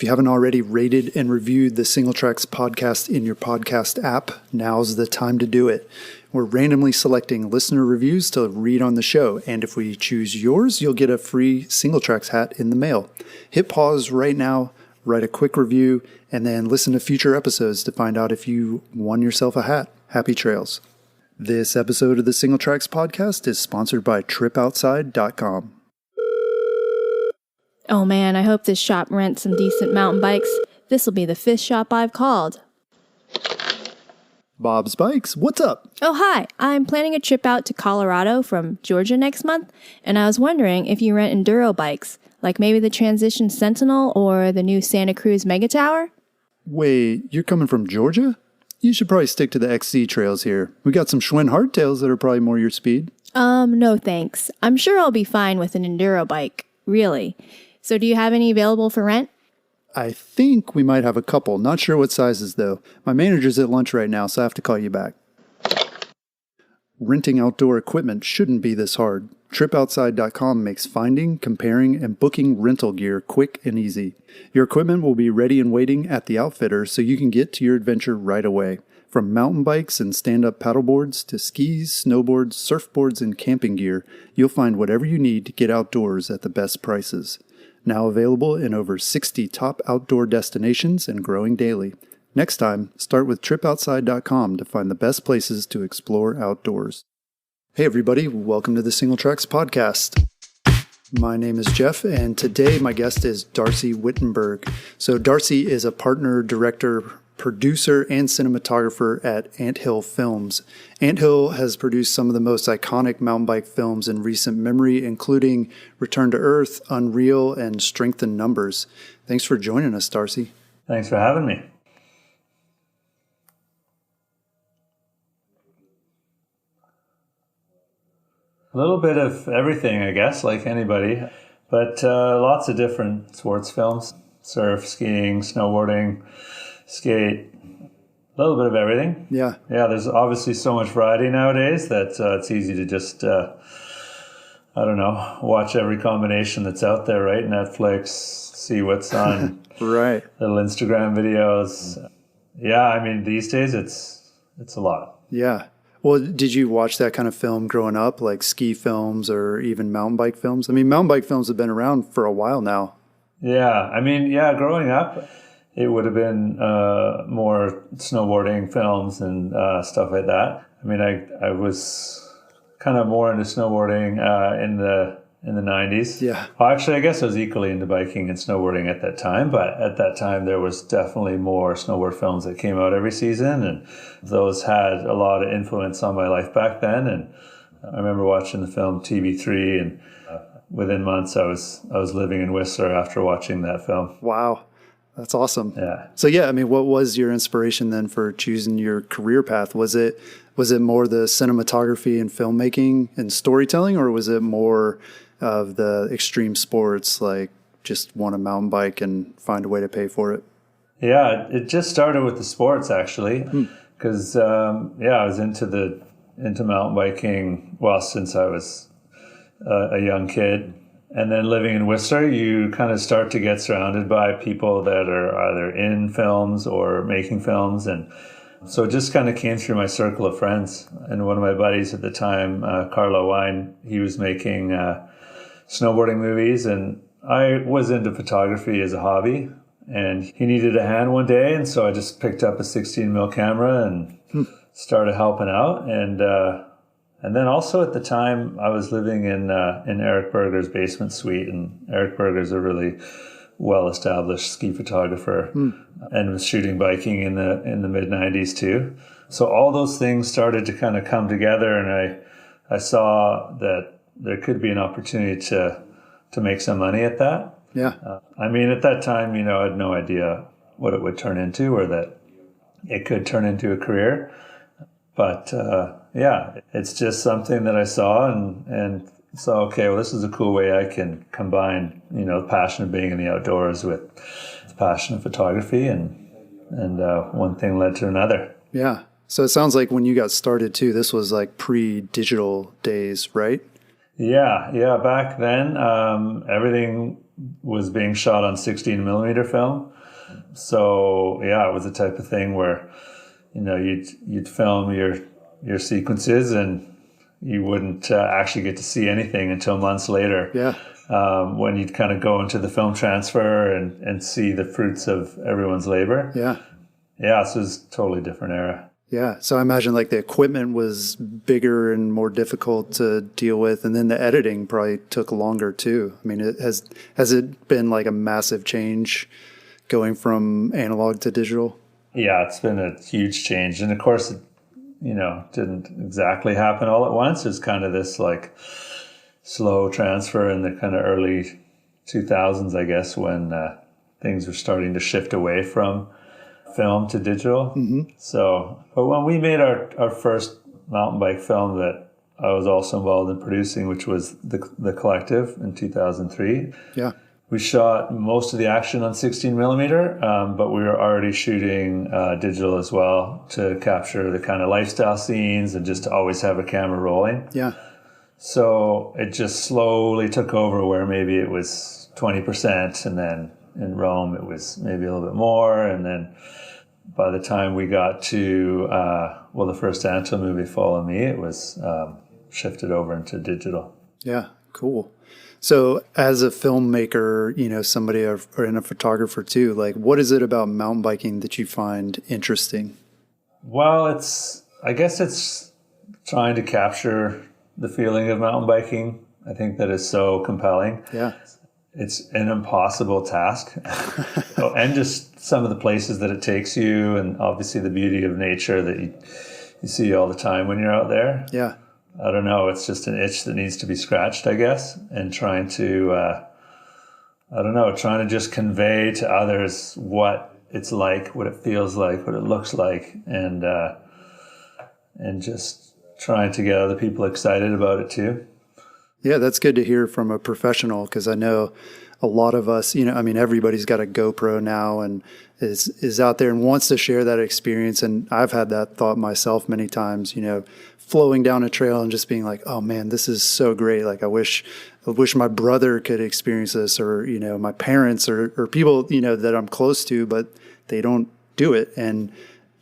If you haven't already rated and reviewed the Single Tracks podcast in your podcast app, now's the time to do it. We're randomly selecting listener reviews to read on the show, and if we choose yours, you'll get a free Single Tracks hat in the mail. Hit pause right now, write a quick review, and then listen to future episodes to find out if you won yourself a hat. Happy trails. This episode of the Single Tracks podcast is sponsored by TripOutside.com. Oh man, I hope this shop rents some decent mountain bikes. This'll be the fifth shop I've called. Bob's Bikes, what's up? Oh hi, I'm planning a trip out to Colorado from Georgia next month, and I was wondering if you rent enduro bikes, like maybe the Transition Sentinel or the new Santa Cruz Mega Tower? Wait, you're coming from Georgia? You should probably stick to the XC trails here. We got some Schwinn hardtails that are probably more your speed. No thanks. I'm sure I'll be fine with an enduro bike, really. So do you have any available for rent? I think we might have a couple. Not sure what sizes, though. My manager's at lunch right now, so I have to call you back. Renting outdoor equipment shouldn't be this hard. TripOutside.com makes finding, comparing, and booking rental gear quick and easy. Your equipment will be ready and waiting at the outfitter so you can get to your adventure right away. From mountain bikes and stand-up paddleboards to skis, snowboards, surfboards, and camping gear, you'll find whatever you need to get outdoors at the best prices. Now available in over 60 top outdoor destinations and growing daily. Next time, start with TripOutside.com to find the best places to explore outdoors. Hey everybody, welcome to the Single Tracks podcast. My name is Jeff, and today my guest is Darcy Wittenberg. So Darcy is a partner, director, producer, and cinematographer at Anthill Films. Anthill has produced some of the most iconic mountain bike films in recent memory, including Return to Earth, Unreal, and Strength in Numbers. Thanks for joining us, Darcy. Thanks for having me. A little bit of everything, I guess, like anybody, but lots of different sports films: surf, skiing, snowboarding, skate, a little bit of everything. Yeah, there's obviously so much variety nowadays that it's easy to just, watch every combination that's out there, right? Netflix, see what's on, right. Little Instagram videos. Yeah, I mean, these days it's a lot. Yeah. Well, did you watch that kind of film growing up, like ski films or even mountain bike films? I mean, mountain bike films have been around for a while now. Yeah, growing up, it would have been more snowboarding films and stuff like that. I mean, I was kind of more into snowboarding in the 90s. Yeah. Well, actually, I guess I was equally into biking and snowboarding at that time, but at that time there was definitely more snowboard films that came out every season, and those had a lot of influence on my life back then. And I remember watching the film TV3, and within months I was living in Whistler after watching that film. Wow. That's awesome. Yeah. So what was your inspiration then for choosing your career path? Was it more the cinematography and filmmaking and storytelling, or was it more of the extreme sports, like just want a mountain bike and find a way to pay for it? Yeah, it just started with the sports actually, because I was into mountain biking since I was a young kid. And then living in Whistler, you kind of start to get surrounded by people that are either in films or making films. And so it just kind of came through my circle of friends. And one of my buddies at the time, Carlo Wine, he was making snowboarding movies. And I was into photography as a hobby. And he needed a hand one day. And so I just picked up a 16mm camera and started helping out. And then also at the time, I was living in Eric Berger's basement suite, and Eric Berger's a really well-established ski photographer, and was shooting biking in the mid-90s too. So all those things started to kind of come together, and I saw that there could be an opportunity to make some money at that. Yeah. At that time, I had no idea what it would turn into, or that it could turn into a career, but. It's just something that I saw and saw, okay, well, this is a cool way I can combine, the passion of being in the outdoors with the passion of photography, and one thing led to another. Yeah. So it sounds like when you got started too, this was like pre-digital days, right? Yeah. Back then, everything was being shot on 16 millimeter film. So yeah, it was the type of thing where, you'd film your sequences and you wouldn't actually get to see anything until months later. Yeah. When you'd kind of go into the film transfer and see the fruits of everyone's labor. Yeah. Yeah, so it was a totally different era. Yeah. So I imagine like the equipment was bigger and more difficult to deal with. And then the editing probably took longer too. I mean, has it been like a massive change going from analog to digital? Yeah, it's been a huge change. And of course, it, didn't exactly happen all at once. There's kind of this like slow transfer in the kind of early 2000s, I guess, when things were starting to shift away from film to digital. Mm-hmm. So, but when we made our first mountain bike film that I was also involved in producing, which was the Collective in 2003. Yeah. We shot most of the action on 16 millimeter, but we were already shooting digital as well to capture the kind of lifestyle scenes and just to always have a camera rolling. Yeah. So it just slowly took over where maybe it was 20%, and then in Rome it was maybe a little bit more, and then by the time we got to the first Anto movie, Follow Me, it was shifted over into digital. Yeah, cool. So as a filmmaker, somebody or and a photographer too, like what is it about mountain biking that you find interesting? Well, I guess it's trying to capture the feeling of mountain biking. I think that is so compelling. Yeah. It's an impossible task. And just some of the places that it takes you, and obviously the beauty of nature that you see all the time when you're out there. Yeah. I don't know. It's just an itch that needs to be scratched, I guess, and trying to just convey to others what it's like, what it feels like, what it looks like, and just trying to get other people excited about it too. Yeah, that's good to hear from a professional, because I know a lot of us, everybody's got a GoPro now and is out there and wants to share that experience. And I've had that thought myself many times, flowing down a trail and just being like, oh man, this is so great. Like I wish my brother could experience this, or, my parents or people, that I'm close to, but they don't do it. And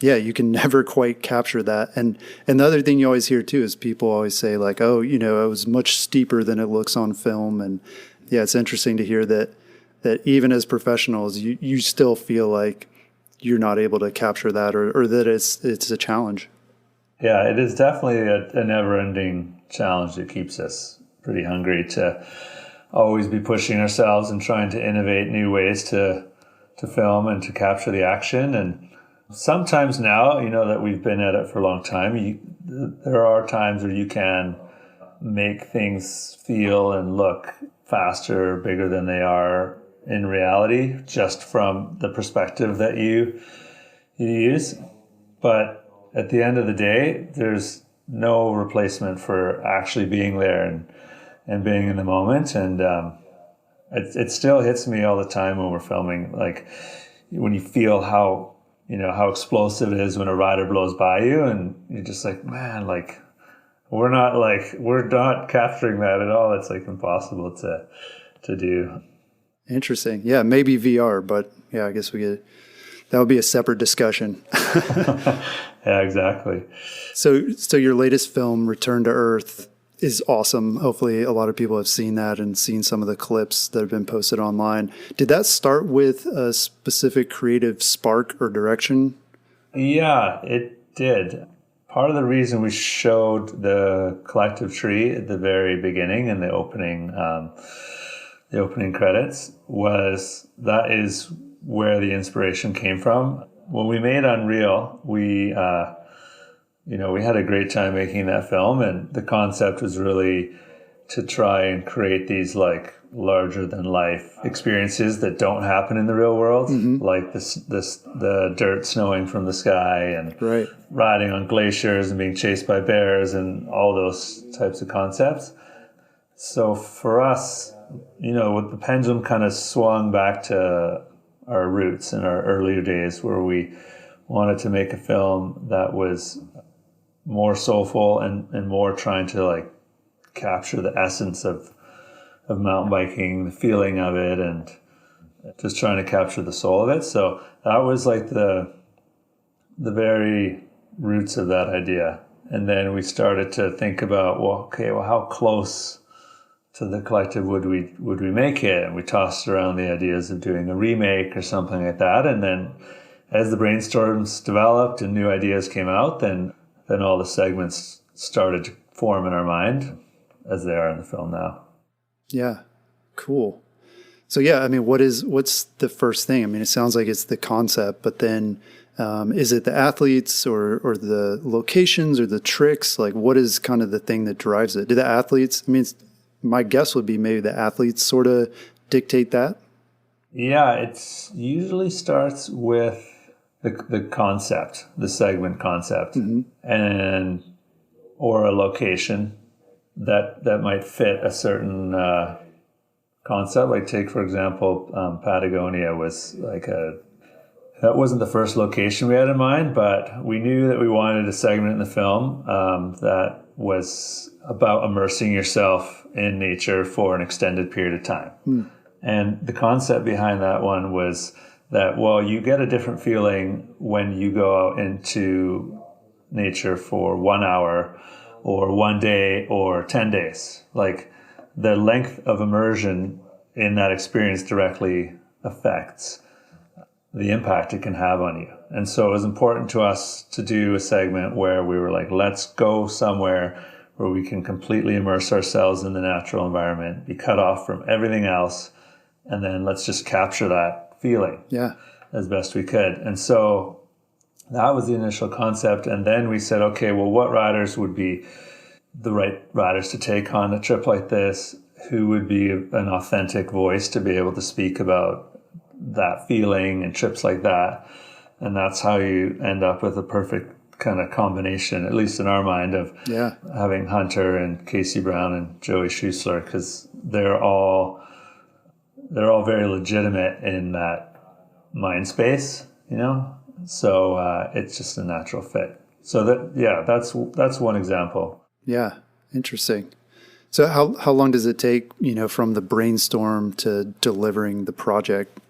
yeah, you can never quite capture that. And the other thing you always hear too is people always say like, oh, it was much steeper than it looks on film. And yeah, it's interesting to hear that even as professionals, you still feel like you're not able to capture that, or that it's a challenge. Yeah, it is definitely a never-ending challenge that keeps us pretty hungry to always be pushing ourselves and trying to innovate new ways to film and to capture the action. And sometimes now, that we've been at it for a long time, there are times where you can make things feel and look faster, bigger than they are in reality, just from the perspective that you use. But at the end of the day, there's no replacement for actually being there and being in the moment. And it still hits me all the time when we're filming, like when you feel how explosive it is when a rider blows by you, and you're just like, man, like we're not capturing that at all. It's like impossible to do. Interesting. Yeah, maybe VR, but yeah, I guess that would be a separate discussion. Yeah, exactly. So your latest film, Return to Earth, is awesome. Hopefully a lot of people have seen that and seen some of the clips that have been posted online. Did that start with a specific creative spark or direction? Yeah, it did. Part of the reason we showed the Collective tree at the very beginning in the opening credits was that is where the inspiration came from. When we made Unreal, we had a great time making that film, and the concept was really to try and create these like larger than life experiences that don't happen in the real world, like the dirt snowing from the sky and riding on glaciers and being chased by bears and all those types of concepts. So for us, with the pendulum kind of swung back to our roots in our earlier days, where we wanted to make a film that was more soulful and more trying to like capture the essence of mountain biking, the feeling of it, and just trying to capture the soul of it. So that was like the very roots of that idea. And then we started to think about, how close to the collective would we make it? And we tossed around the ideas of doing a remake or something like that. And then as the brainstorms developed and new ideas came out, then all the segments started to form in our mind as they are in the film now. Yeah, cool. So yeah, I mean, what's the first thing? I mean, it sounds like it's the concept, but then is it the athletes or the locations or the tricks? Like, what is kind of the thing that drives it? Do the athletes, I mean, my guess would be maybe the athletes sort of dictate that? Yeah, it usually starts with the concept, the segment concept, and or a location that might fit a certain concept. Like take, for example, Patagonia was that wasn't the first location we had in mind, but we knew that we wanted a segment in the film that was about immersing yourself in nature for an extended period of time. And the concept behind that one was that, you get a different feeling when you go out into nature for 1 hour or 1 day or 10 days. Like the length of immersion in that experience directly affects the impact it can have on you. And so it was important to us to do a segment where we were like, let's go somewhere where we can completely immerse ourselves in the natural environment, be cut off from everything else, and then let's just capture that feeling as best we could. And so that was the initial concept. And then we said, okay, what riders would be the right riders to take on a trip like this? Who would be an authentic voice to be able to speak about that feeling and trips like that? And that's how you end up with a perfect kind of combination, at least in our mind, of having Hunter and Casey Brown and Joey Schuessler, because they're all very legitimate in that mind space, So it's just a natural fit. So that's one example. Yeah, interesting. So how long does it take, from the brainstorm to delivering the project?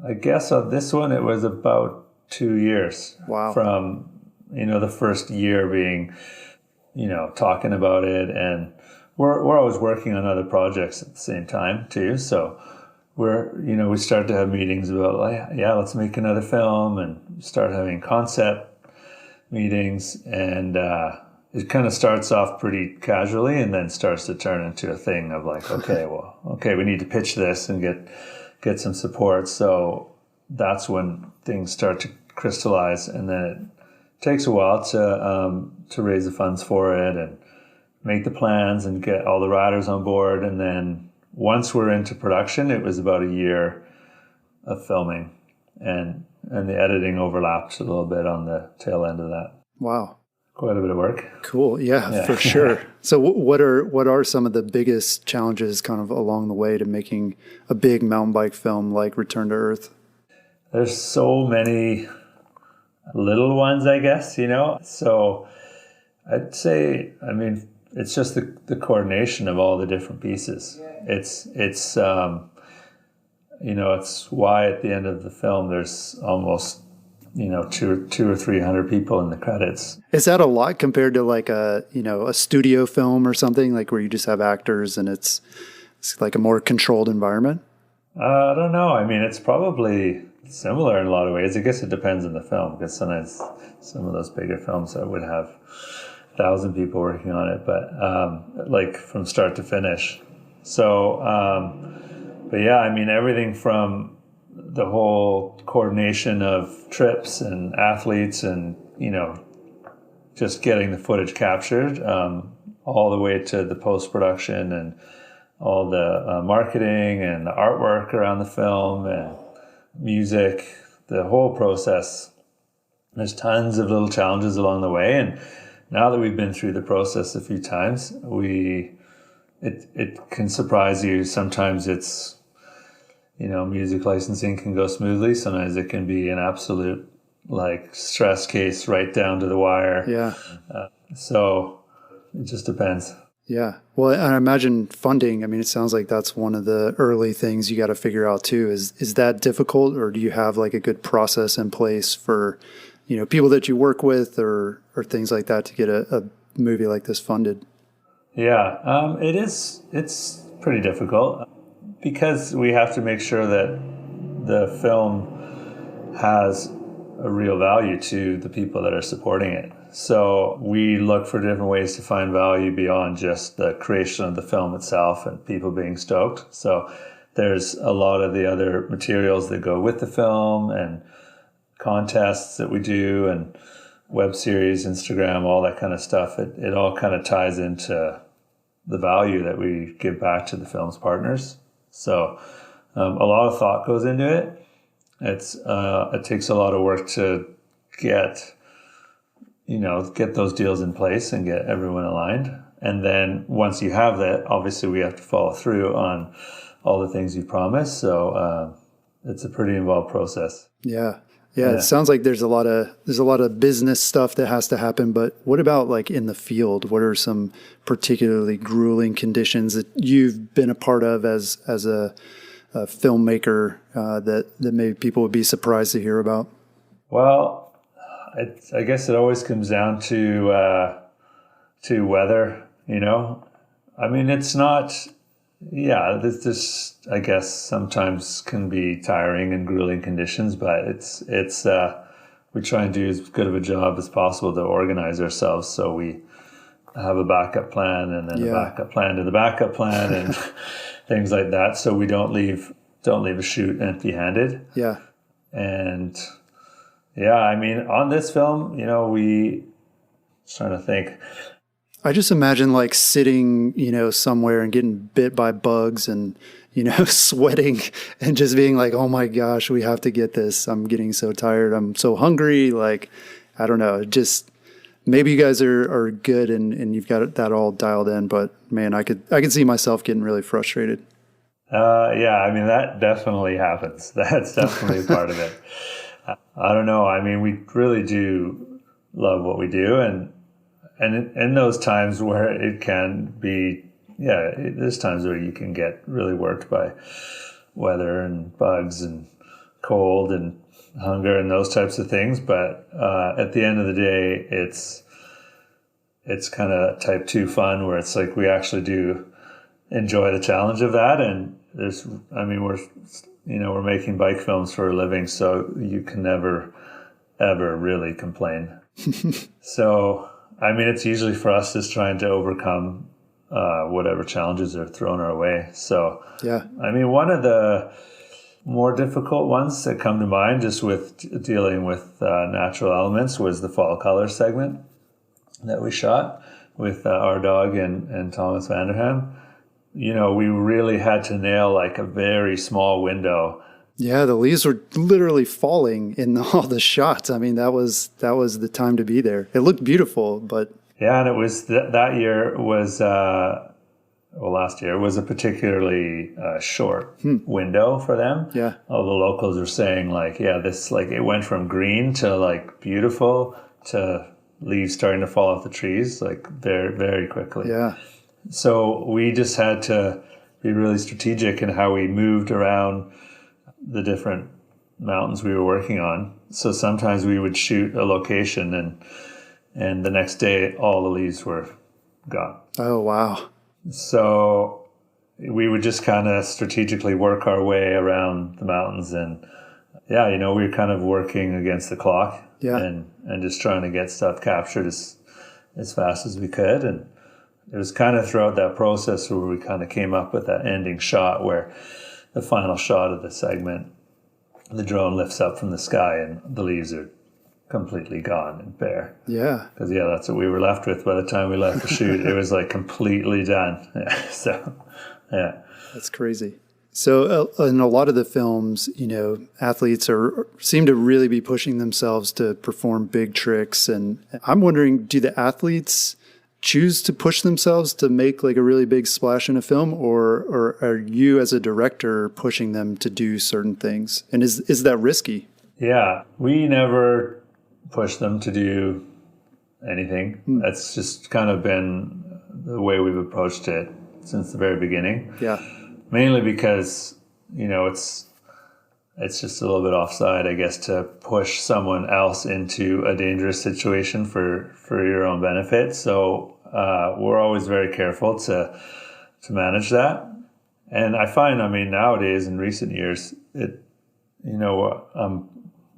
I guess on this one it was about 2 years. Wow. From the first year being, talking about it, and we're always working on other projects at the same time too. So we start to have meetings about, let's make another film, and start having concept meetings, and it kind of starts off pretty casually and then starts to turn into a thing of like, okay, we need to pitch this and get some support. So that's when things start to crystallize, and then it takes a while to raise the funds for it and make the plans and get all the riders on board. And then once we're into production, it was about a year of filming, and the editing overlapped a little bit on the tail end of that. Wow. Quite a bit of work. Cool. Yeah. For sure. So what are some of the biggest challenges kind of along the way to making a big mountain bike film like Return to Earth? There's so many little ones, I guess, So I'd say, it's just the coordination of all the different pieces. It's it's why at the end of the film there's almost two or 300 people in the credits. Is that a lot compared to like a studio film or something, like where you just have actors and it's like a more controlled environment? I don't know. It's probably similar in a lot of ways. I guess it depends on the film, because sometimes some of those bigger films that would have 1,000 people working on it, but like from start to finish. So, but yeah, everything from the whole coordination of trips and athletes and, just getting the footage captured, all the way to the post-production and all the marketing and the artwork around the film and music, the whole process. There's tons of little challenges along the way. And now that we've been through the process a few times, it can surprise you. Sometimes it's, music licensing can go smoothly. Sometimes it can be an absolute stress case right down to the wire. Yeah. So it just depends. Yeah. Well, I imagine funding, I mean, it sounds like that's one of the early things you got to figure out too. Is that difficult, or do you have like a good process in place for, people that you work with or things like that to get a movie like this funded? Yeah, it's pretty difficult because we have to make sure that the film has a real value to the people that are supporting it. So we look for different ways to find value beyond just the creation of the film itself and people being stoked. So there's a lot of the other materials that go with the film and contests that we do and web series, Instagram, all that kind of stuff. It all kind of ties into the value that we give back to the film's partners. So a lot of thought goes into it. It takes a lot of work to get those deals in place and get everyone aligned. And then once you have that, obviously we have to follow through on all the things you promised. So it's a pretty involved process. Yeah. Yeah. It sounds like there's a lot of business stuff that has to happen, but what about like in the field? What are some particularly grueling conditions that you've been a part of as a filmmaker that maybe people would be surprised to hear about? Well, I guess it always comes down to weather, I mean, it's not, this I guess sometimes can be tiring and grueling conditions, but it's we try and do as good of a job as possible to organize ourselves so we have a backup plan and then a backup plan to the backup plan and things like that, so we don't leave a shoot empty-handed. Yeah. And I mean, on this film, trying to think. I just imagine like sitting, somewhere and getting bit by bugs and, sweating and just being like, oh my gosh, we have to get this. I'm getting so tired. I'm so hungry. Like, I don't know. Just maybe you guys are good and you've got that all dialed in, but man, I could see myself getting really frustrated. I mean, that definitely happens. That's definitely a part of it. I don't know. I mean, we really do love what we do. And in those times where it can be, there's times where you can get really worked by weather and bugs and cold and hunger and those types of things. But at the end of the day, it's kind of type 2 fun where it's like we actually do enjoy the challenge of that. And we're making bike films for a living, so you can never, ever really complain. So, I mean, it's usually for us just trying to overcome whatever challenges are thrown our way. So, I mean, one of the more difficult ones that come to mind just with dealing with natural elements was the fall color segment that we shot with our dog and Thomas Vanderham. We really had to nail like a very small window. Yeah, the leaves were literally falling in all the shots. I mean, that was the time to be there. It looked beautiful, but and it was that year was last year was a particularly short window for them. Yeah, all the locals are saying like, this like it went from green to like beautiful to leaves starting to fall off the trees like very, very quickly. Yeah. So we just had to be really strategic in how we moved around the different mountains we were working on. So sometimes we would shoot a location and the next day all the leaves were gone. Oh, wow. So we would just kind of strategically work our way around the mountains and we were kind of working against the clock and just trying to get stuff captured as fast as we could. And it was kind of throughout that process where we kind of came up with that ending shot where the final shot of the segment, the drone lifts up from the sky and the leaves are completely gone and bare. Yeah. Because, that's what we were left with by the time we left the shoot. It was like completely done. That's crazy. So in a lot of the films, athletes seem to really be pushing themselves to perform big tricks. And I'm wondering, do the athletes choose to push themselves to make like a really big splash in a film, or are you as a director pushing them to do certain things? And is that risky? Yeah, we never push them to do anything. That's just kind of been the way we've approached it since the very beginning. Yeah. Mainly because, it's just a little bit offside, I guess, to push someone else into a dangerous situation for your own benefit. So we're always very careful to manage that. And I find, nowadays in recent years, I'm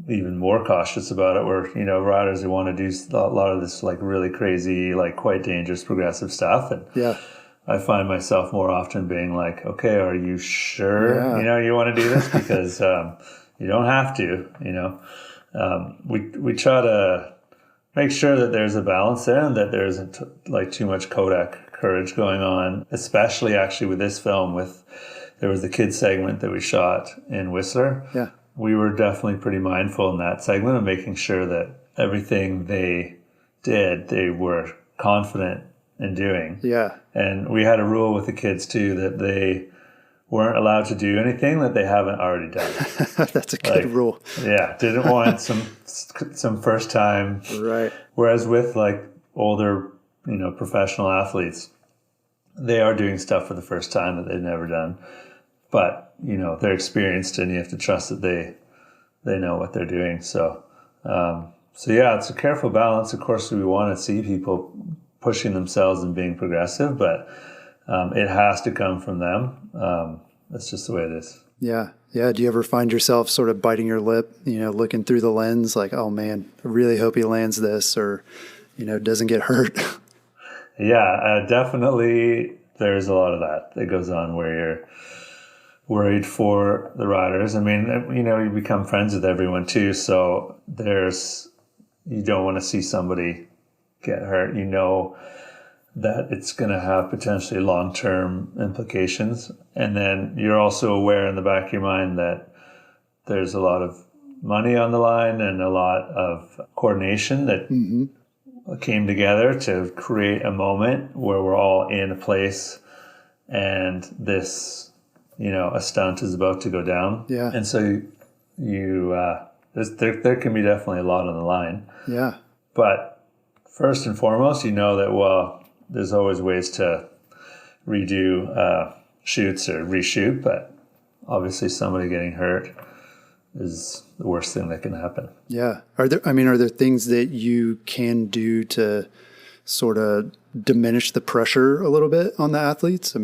even more cautious about it, where, riders who want to do a lot of this like really crazy, like quite dangerous progressive stuff. And Yeah. I find myself more often being like, okay, are you sure, Yeah. you want to do this? Because you don't have to, we try to make sure that there's a balance there and that there isn't like too much Kodak courage going on, especially actually with this film. There was the kids segment that we shot in Whistler. Yeah. We were definitely pretty mindful in that segment of making sure that everything they did, they were confident in doing. Yeah. And we had a rule with the kids too, that they weren't allowed to do anything that they haven't already done. That's a good rule. Yeah. Didn't want some first time. Right. Whereas with like older, professional athletes, they are doing stuff for the first time that they've never done. But, they're experienced, and you have to trust that they know what they're doing. So yeah, it's a careful balance. Of course, we want to see people pushing themselves and being progressive, but it has to come from them. That's just the way it is. Yeah. Yeah. Do you ever find yourself sort of biting your lip, looking through the lens like, oh man, I really hope he lands this, or, doesn't get hurt? Yeah, definitely. There's a lot of that goes on where you're worried for the riders. You become friends with everyone too. So you don't want to see somebody get hurt. That it's going to have potentially long-term implications. And then you're also aware in the back of your mind that there's a lot of money on the line and a lot of coordination that came together to create a moment where we're all in a place and this, a stunt is about to go down. Yeah. And so there can be definitely a lot on the line. Yeah. But first and foremost, that, there's always ways to redo shoots or reshoot, but obviously somebody getting hurt is the worst thing that can happen. Yeah. Are there things that you can do to sort of diminish the pressure a little bit on the athletes?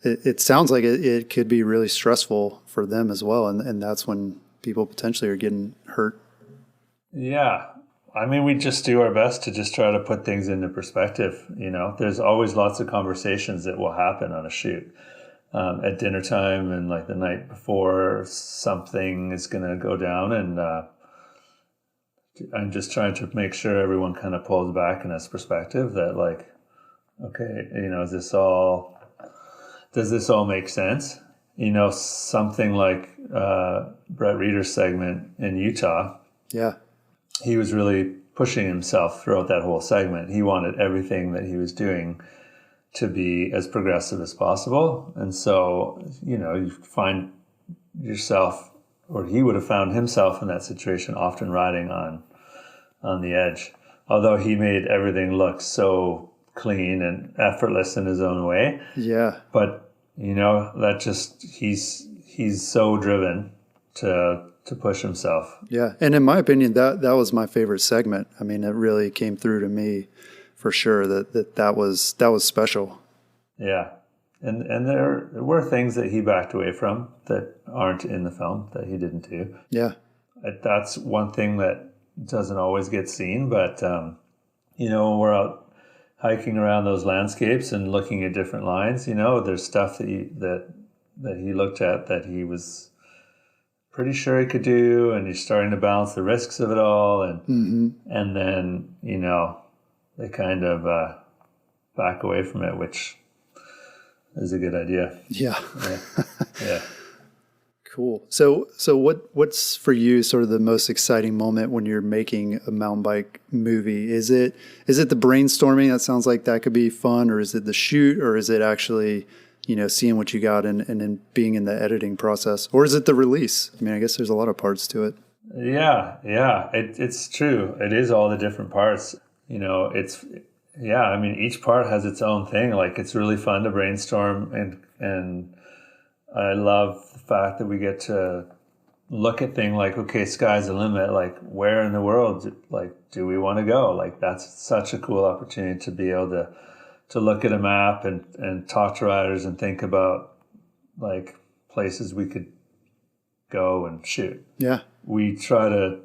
It sounds like it could be really stressful for them as well. And that's when people potentially are getting hurt. Yeah. We just do our best to just try to put things into perspective. There's always lots of conversations that will happen on a shoot. At dinner time and like the night before something is going to go down. And I'm just trying to make sure everyone kind of pulls back in this perspective that like, okay, does this all make sense? Something like Brett Reeder's segment in Utah. Yeah. He was really pushing himself throughout that whole segment. He wanted everything that he was doing to be as progressive as possible. And so, you find yourself, or he would have found himself in that situation, often riding on the edge. Although he made everything look so clean and effortless in his own way. Yeah. But, that just, he's so driven to push himself. Yeah. And in my opinion, that was my favorite segment. It really came through to me for sure that was special. Yeah. And there were things that he backed away from that aren't in the film that he didn't do. Yeah. That's one thing that doesn't always get seen, but when we're out hiking around those landscapes and looking at different lines, there's stuff that he looked at that he was pretty sure he could do, and he's starting to balance the risks of it all, and and then they kind of back away from it, which is a good idea. Yeah. Yeah. Cool. So what's for you sort of the most exciting moment when you're making a mountain bike movie? Is it the brainstorming? That sounds like that could be fun, or is it the shoot, or is it actually, seeing what you got and then being in the editing process, or is it the release? I guess there's a lot of parts to it. Yeah. It's true. It is all the different parts. yeah, I mean, each part has its own thing. Like, it's really fun to brainstorm, and I love the fact that we get to look at things like, okay, sky's the limit. Like, where in the world, do we want to go? Like, that's such a cool opportunity to be able to look at a map and talk to riders and think about like places we could go and shoot. Yeah. We try to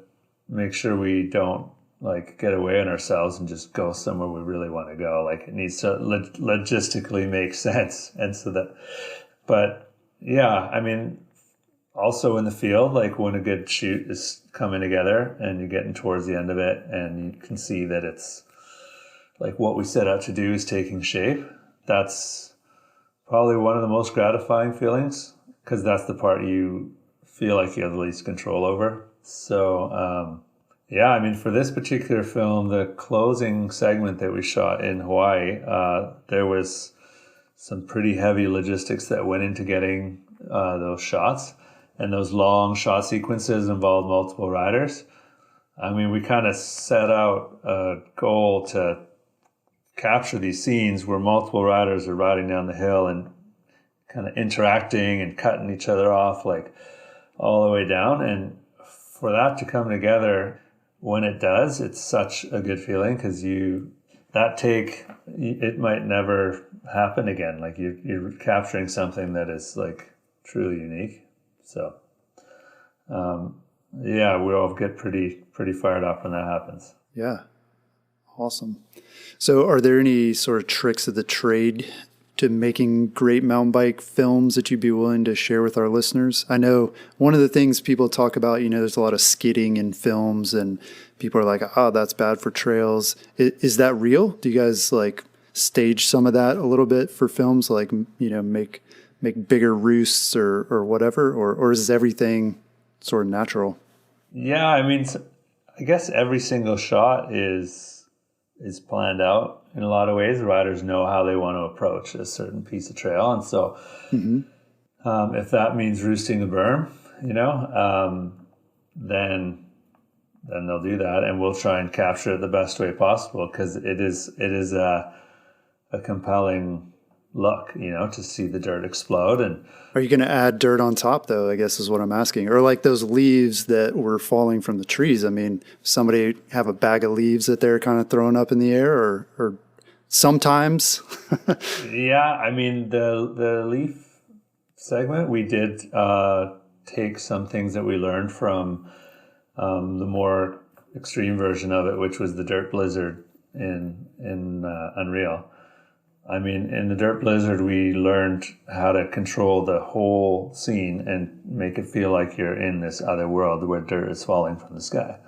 make sure we don't like get away on ourselves and just go somewhere we really want to go. Like, it needs to logistically make sense. And so that, but yeah, I mean, also in the field, like when a good shoot is coming together and you're getting towards the end of it and you can see that it's like what we set out to do is taking shape, that's probably one of the most gratifying feelings, because that's the part you feel like you have the least control over. So, yeah, I mean, for this particular film, the closing segment that we shot in Hawaii, there was some pretty heavy logistics that went into getting those shots. And those long shot sequences involved multiple riders. I mean, we kind of set out a goal to capture these scenes where multiple riders are riding down the hill and kind of interacting and cutting each other off, like all the way down. And for that to come together, when it does, it's such a good feeling, because it might never happen again. Like, you're capturing something that is like truly unique. So, yeah, we all get pretty fired up when that happens. Yeah. Awesome. So are there any sort of tricks of the trade to making great mountain bike films that you'd be willing to share with our listeners? I know one of the things people talk about, there's a lot of skidding in films, and people are like, oh, that's bad for trails. Is that real? Do you guys like stage some of that a little bit for films, like, make bigger roosts or whatever, or is everything sort of natural? Yeah, I mean, I guess every single shot is planned out in a lot of ways. The riders know how they want to approach a certain piece of trail, and so if that means roosting a berm, then they'll do that, and we'll try and capture it the best way possible, because it is a compelling look, to see the dirt explode. And are you going to add dirt on top, though, I guess is what I'm asking? Or like those leaves that were falling from the trees. I mean, somebody have a bag of leaves that they're kind of throwing up in the air, or sometimes? Yeah, I mean, the leaf segment, we did take some things that we learned from the more extreme version of it, which was the dirt blizzard in Unreal. I mean, in the dirt blizzard, we learned how to control the whole scene and make it feel like you're in this other world where dirt is falling from the sky.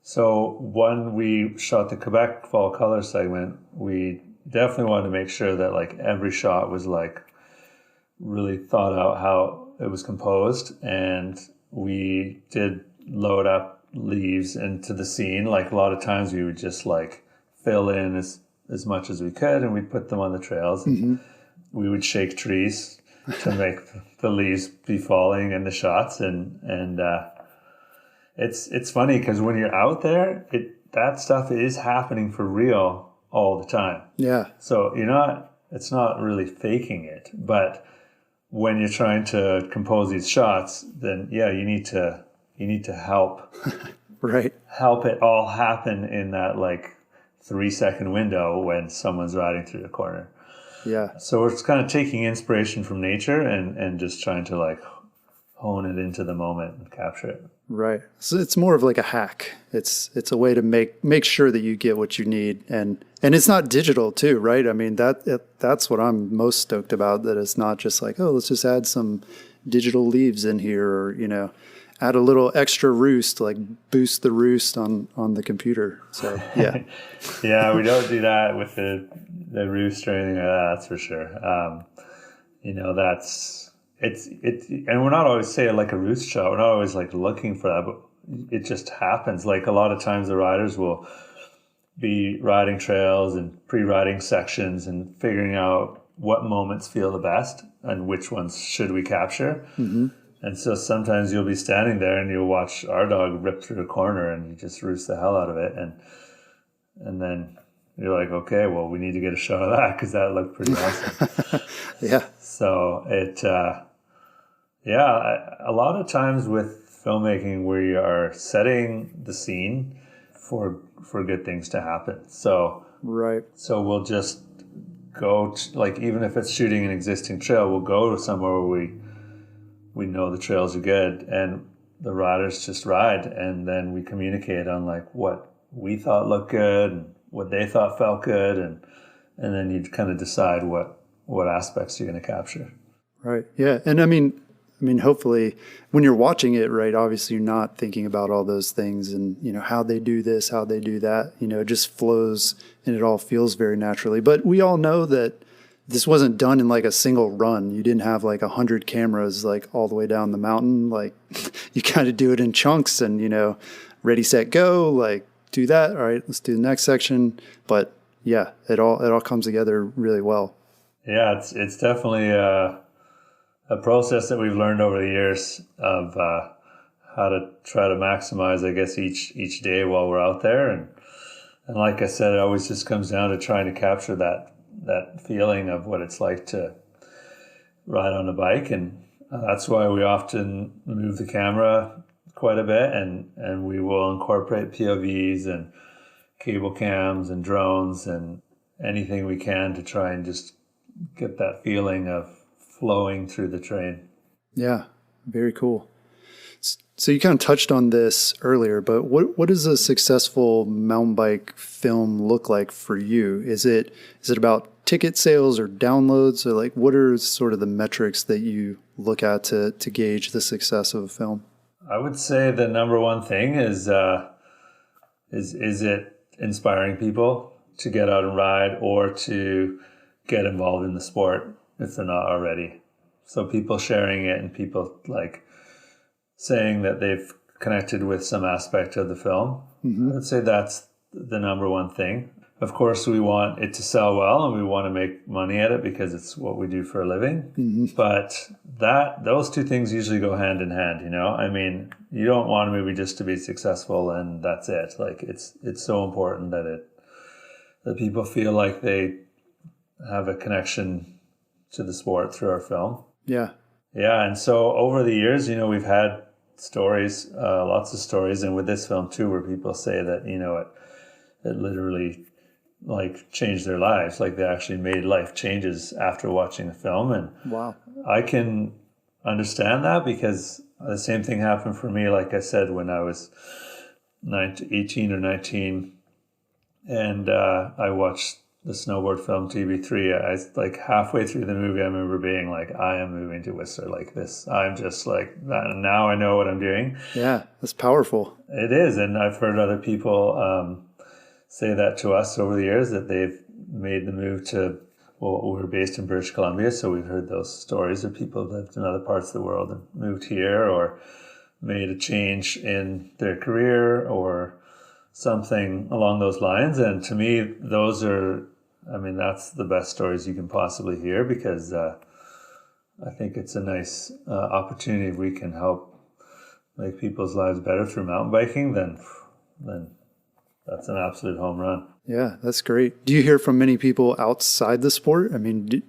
So when we shot the Quebec fall color segment, we definitely wanted to make sure that like every shot was like really thought out how it was composed. And we did load up leaves into the scene. Like, a lot of times we would just like fill in as much as we could, and we'd put them on the trails. Mm-hmm. We would shake trees to make the leaves be falling in the shots, and it's funny, because when you're out there, that stuff is happening for real all the time. Yeah. So it's not really faking it, but when you're trying to compose these shots, then yeah, you need to help right, help it all happen in that like 3-second window when someone's riding through the corner. Yeah. So it's kind of taking inspiration from nature and just trying to like hone it into the moment and capture it. Right. So it's more of like a hack. It's a way to make sure that you get what you need, and it's not digital too, right? I mean, that's what I'm most stoked about, that it's not just like, oh, let's just add some digital leaves in here, or add a little extra roost, like boost the roost on the computer. So yeah. Yeah, we don't do that with the roost or anything like that, that's for sure. And we're not always saying like a roost shot. We're not always like looking for that, but it just happens. Like, a lot of times the riders will be riding trails and pre-riding sections and figuring out what moments feel the best and which ones should we capture. Mm-hmm. And so sometimes you'll be standing there and you'll watch our dog rip through a corner and you just roost the hell out of it. And then you're like, okay, well, we need to get a shot of that because that looked pretty awesome. Yeah. So a lot of times with filmmaking, we are setting the scene for good things to happen. So Right. So we'll just go like, even if it's shooting an existing trail, we'll go to somewhere where we know the trails are good, and the riders just ride, and then we communicate on like what we thought looked good and what they thought felt good, and then you kind of decide what aspects you're going to capture. Right. Yeah. And I mean, hopefully when you're watching it, right, obviously you're not thinking about all those things and, how they do this, how they do that, it just flows and it all feels very naturally. But we all know that this wasn't done in like a single run. You didn't have like 100 cameras, like all the way down the mountain. Like you kind of do it in chunks and, ready, set, go, like do that. All right, let's do the next section. But yeah, it all comes together really well. Yeah, it's definitely a process that we've learned over the years of how to try to maximize, I guess, each day while we're out there. And like I said, it always just comes down to trying to capture that feeling of what it's like to ride on a bike. And that's why we often move the camera quite a bit, and we will incorporate POVs and cable cams and drones and anything we can to try and just get that feeling of flowing through the terrain. Yeah, very cool. So you kind of touched on this earlier, but what does a successful mountain bike film look like for you? Is it about ticket sales or downloads, or like what are sort of the metrics that you look at to gauge the success of a film? I would say the number one thing is it inspiring people to get out and ride or to get involved in the sport if they're not already. So people sharing it and people like saying that they've connected with some aspect of the film. Mm-hmm. I'd say that's the number one thing. Of course, we want it to sell well and we want to make money at it because it's what we do for a living. Mm-hmm. But those two things usually go hand in hand, I mean, you don't want a movie just to be successful and that's it. Like it's so important that people feel like they have a connection to the sport through our film. Yeah. Yeah. And so over the years, we've had stories, lots of stories. And with this film too, where people say that, it literally like changed their lives. Like they actually made life changes after watching the film. And wow, I can understand that because the same thing happened for me. Like I said, when I was 18 or 19 and I watched the snowboard film TB3, I like halfway through the movie, I remember being like, I am moving to Whistler like this. I'm just like that. And now I know what I'm doing. Yeah, that's powerful. It is. And I've heard other people say that to us over the years, that they've made the move to, well, we're based in British Columbia. So we've heard those stories of people that lived in other parts of the world and moved here or made a change in their career or something along those lines. And to me, those are, that's the best stories you can possibly hear because I think it's a nice opportunity if we can help make people's lives better through mountain biking, then that's an absolute home run. Yeah, that's great. Do you hear from many people outside the sport? I mean,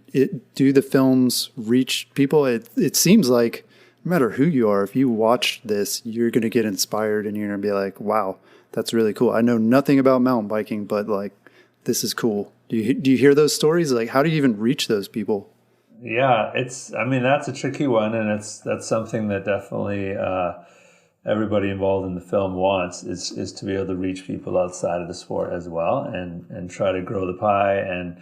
do the films reach people? It seems like no matter who you are, if you watch this, you're going to get inspired and you're going to be like, wow, that's really cool. I know nothing about mountain biking, but like, this is cool. Do you hear those stories? Like, how do you even reach those people? Yeah, that's a tricky one. And that's something that definitely everybody involved in the film wants is to be able to reach people outside of the sport as well and try to grow the pie and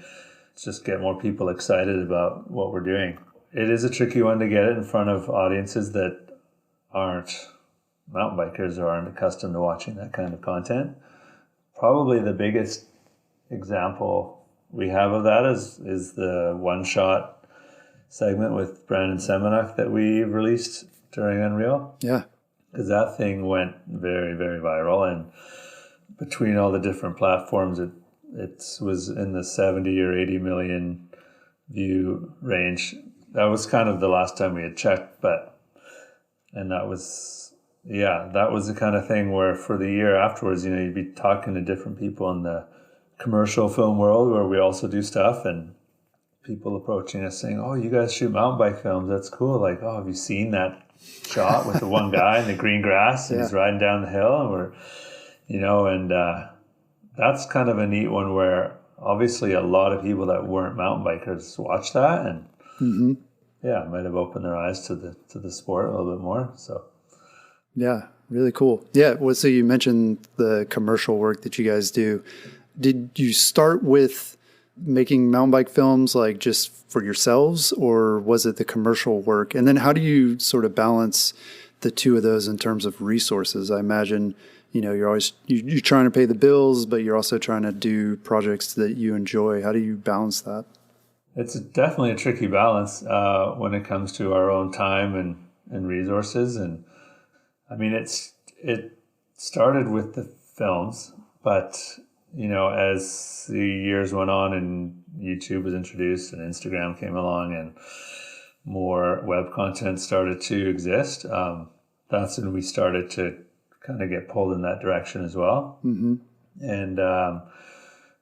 just get more people excited about what we're doing. It is a tricky one to get it in front of audiences that aren't mountain bikers or aren't accustomed to watching that kind of content. Probably the biggest example we have of that is the one-shot segment with Brandon Semenuk that we released during Unreal. Yeah. Because that thing went very, very viral. And between all the different platforms, it was in the 70 or 80 million view range. That was kind of the last time we had checked. And that was the kind of thing where for the year afterwards, you'd be talking to different people in the commercial film world where we also do stuff, and people approaching us saying, "Oh, you guys shoot mountain bike films? That's cool. Like, oh, have you seen that shot with the one guy in the green grass and he's riding down the hill?" And we're, and that's kind of a neat one where obviously a lot of people that weren't mountain bikers watch that, and it might have opened their eyes to the sport a little bit more. So yeah, really cool. Yeah, well, so you mentioned the commercial work that you guys do. Did you start with making mountain bike films like just for yourselves, or was it the commercial work? And then how do you sort of balance the two of those in terms of resources? I imagine, you're trying to pay the bills, but you're also trying to do projects that you enjoy. How do you balance that? It's definitely a tricky balance when it comes to our own time and resources. And I mean, it started with the films, but as the years went on and YouTube was introduced and Instagram came along and more web content started to exist, that's when we started to kind of get pulled in that direction as well. Mm-hmm. And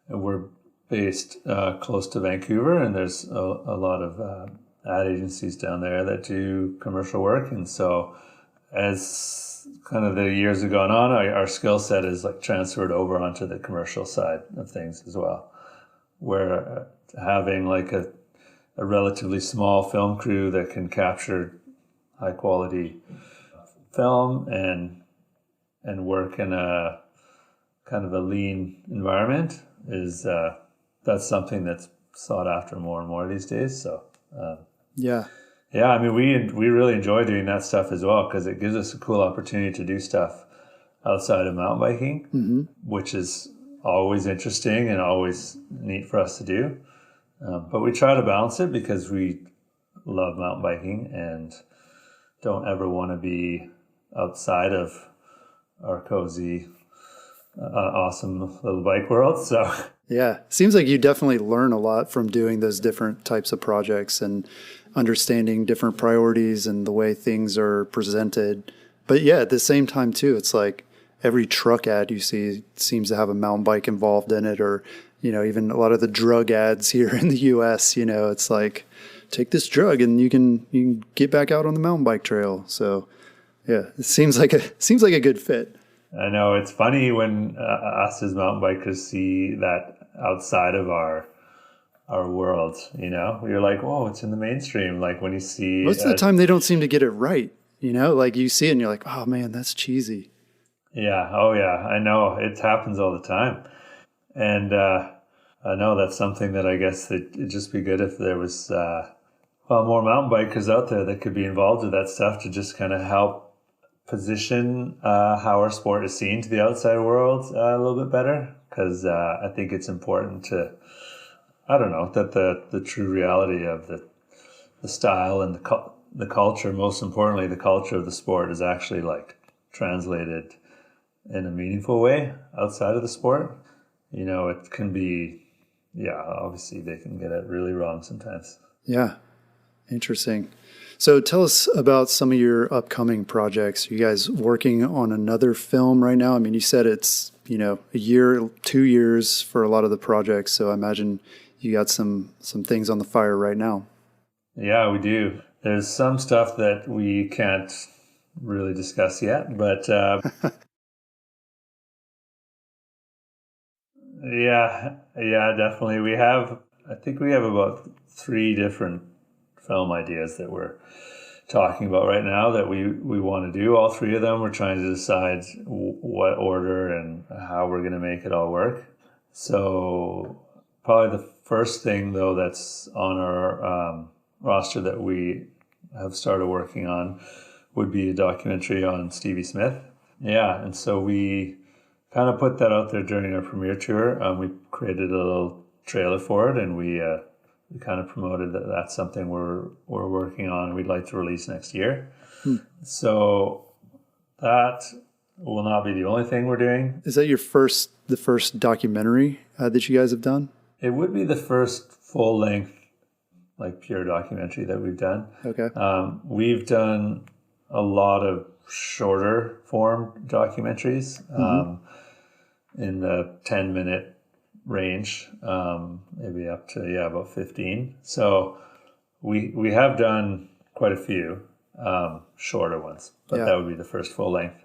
we're based close to Vancouver, and there's a lot of ad agencies down there that do commercial work. And so as kind of the years have gone on, our skill set is like transferred over onto the commercial side of things as well, where having like a relatively small film crew that can capture high quality film and work in a kind of a lean environment is that's something that's sought after more and more these days. So yeah, I mean, we really enjoy doing that stuff as well, because it gives us a cool opportunity to do stuff outside of mountain biking, which is always interesting and always neat for us to do. But we try to balance it because we love mountain biking and don't ever want to be outside of our cozy, awesome little bike world. So yeah, seems like you definitely learn a lot from doing those different types of projects and understanding different priorities and the way things are presented. But yeah, at the same time too, it's like every truck ad you see seems to have a mountain bike involved in it, or, even a lot of the drug ads here in the US, it's like, take this drug and you can get back out on the mountain bike trail. So yeah, it seems like a good fit. I know it's funny when us as mountain bikers see that outside of our world, you're like, whoa, it's in the mainstream. Like when you see most of the time they don't seem to get it right, like you see it and you're like, oh man, that's cheesy. Yeah. Oh yeah. I know it happens all the time. And I know that's something that I guess it'd just be good if there was more mountain bikers out there that could be involved with that stuff to just kind of help position how our sport is seen to the outside world a little bit better, because I think it's important to, that the true reality of the style and the culture, most importantly the culture of the sport, is actually like translated in a meaningful way outside of the sport. It can be, obviously they can get it really wrong sometimes. Yeah, interesting. So tell us about some of your upcoming projects. Are you guys working on another film right now? I mean, you said it's, a year, 2 years for a lot of the projects. So I imagine you got some things on the fire right now. Yeah, we do. There's some stuff that we can't really discuss yet, but yeah, definitely. I think we have about 3 different film ideas that we're talking about right now that we want to do. All 3 of them, we're trying to decide what order and how we're going to make it all work. So probably the first thing, though, that's on our roster that we have started working on would be a documentary on Stevie Smith. Yeah, and so we kind of put that out there during our premiere tour. We created a little trailer for it, and we kind of promoted that that's something we're working on and we'd like to release next year. So that will not be the only thing we're doing. Is that the first documentary that you guys have done? It would be the first full-length, like pure documentary that we've done. Okay. We've done a lot of shorter form documentaries in the 10-minute range, maybe up to about 15. So we have done quite a few shorter ones, but that would be the first full length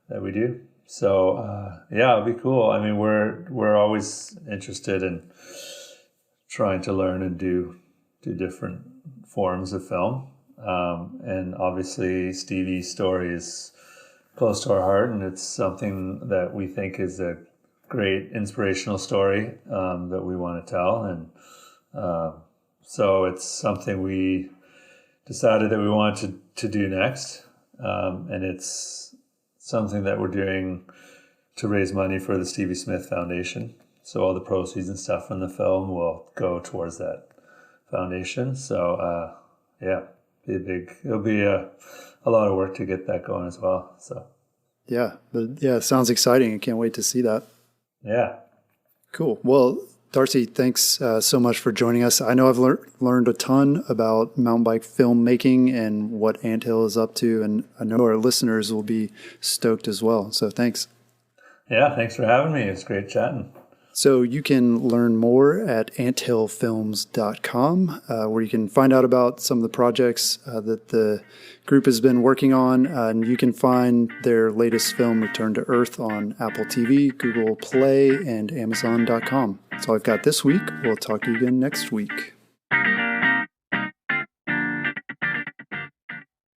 that we do. So it'd be cool. I mean, we're always interested in trying to learn and do different forms of film, and obviously Stevie's story is close to our heart, and it's something that we think is a great inspirational story that we want to tell, and so it's something we decided that we wanted to do next, and it's something that we're doing to raise money for the Stevie Smith Foundation. So all the proceeds and stuff from the film will go towards that foundation. So it'll be a lot of work to get that going as well. So it sounds exciting. I can't wait to see that. Yeah. Cool. Well, Darcy, thanks so much for joining us. I know I've learned a ton about mountain bike filmmaking and what Anthill is up to, and I know our listeners will be stoked as well. So thanks. Yeah, thanks for having me. It's great chatting. So you can learn more at anthillfilms.com, where you can find out about some of the projects that the group has been working on. And you can find their latest film, Return to Earth, on Apple TV, Google Play, and Amazon.com. That's all I've got this week. We'll talk to you again next week.